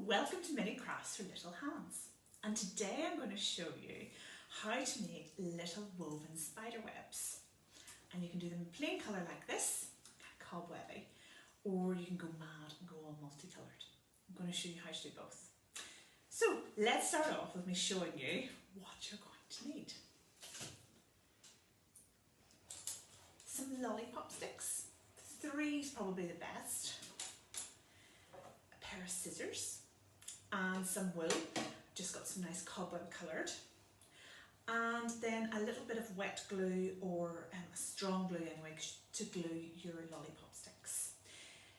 welcome to Mini Crafts for Little Hands, and today I'm going to show you how to make little woven spider webs. And you can do them in plain colour like this, cobwebby, or you can go mad and go all multicoloured. I'm going to show you how to do both. So let's start off with me showing you what you're going to need. Some lollipop sticks, 3 is probably the best. A pair of scissors and some wool, just got some nice cobweb coloured, and then a little bit of wet glue or a strong glue anyway to glue your lollipop sticks.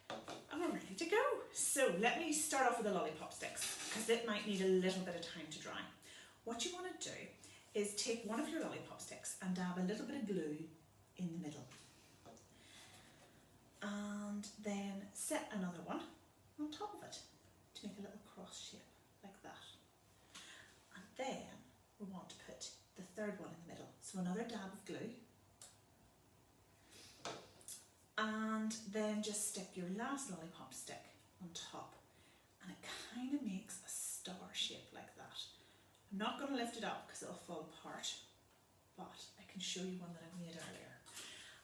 And we're ready to go. So let me start off with the lollipop sticks because it might need a little bit of time to dry. What you want to do is take one of your lollipop sticks and dab a little bit of glue in the middle, and then set another one on top of it to make a little cross shape like that. And then we want to put the third one in the middle, so another dab of glue, and then just stick your last lollipop stick on top, and it kind of makes a star shape like that. I'm not going to lift it up because it'll fall apart, but I can show you one that I made earlier,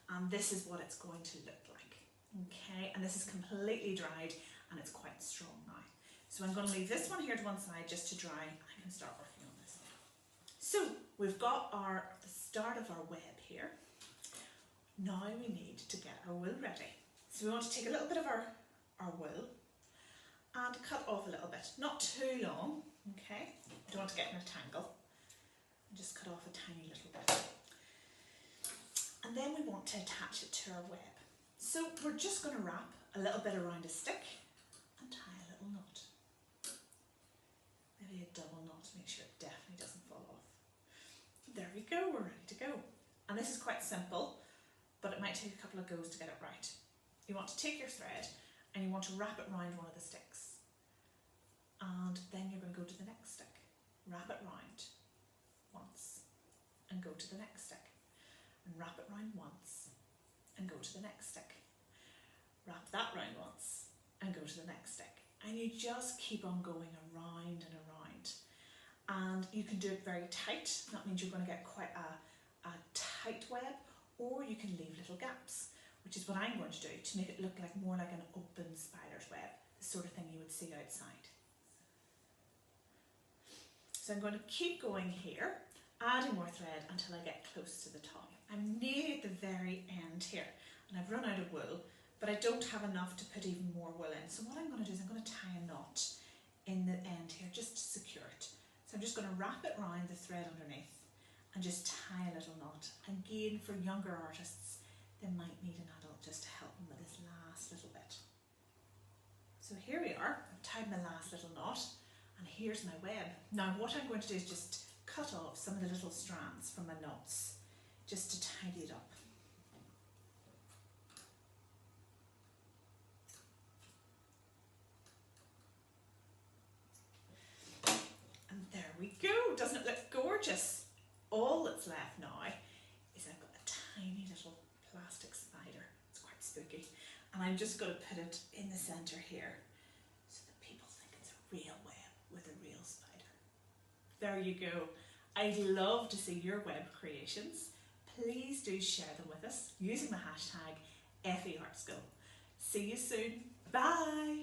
and this is what it's going to look like. Okay, and this is completely dried and it's quite strong now. So I'm going to leave this one here to one side just to dry. I can start working on this now. So we've got the start of our web here. Now we need to get our wool ready. So we want to take a little bit of our wool and cut off a little bit, not too long, okay? Don't want to get in a tangle. And just cut off a tiny little bit. And then we want to attach it to our web. So we're just going to wrap a little bit around a stick and tie a little knot. Maybe a double knot to make sure it definitely doesn't fall off. There we go, we're ready to go. And this is quite simple, but it might take a couple of goes to get it right. You want to take your thread and you want to wrap it around one of the sticks. And then you're going to go to the next stick. Wrap it round once and go to the next stick. And wrap it round once and go to the next stick. Wrap that round once and go to the next stick. And you just keep on going around and around. And you can do it very tight. That means you're going to get quite a tight web, or you can leave little gaps, which is what I'm going to do to make it look like more like an open spider's web, the sort of thing you would see outside. So I'm going to keep going here, adding more thread until I get close to the top. I'm nearly at the very end here, and I've run out of wool, but I don't have enough to put even more wool in. So what I'm going to do is I'm going to tie a knot in the end here just to secure it. So I'm just going to wrap it around the thread underneath and just tie a little knot. And again, for younger artists, they might need an adult just to help them with this last little bit. So here we are, I've tied my last little knot, and here's my web. Now what I'm going to do is just cut off some of the little strands from my knots, just to tidy it up. And there we go. Doesn't it look gorgeous? All that's left now is I've got a tiny little plastic spider. It's quite spooky. And I'm just going to put it in the centre here so that people think it's a real web with a real spider. There you go. I'd love to see your web creations. Please do share them with us using the hashtag FEArtschool. See you soon. Bye.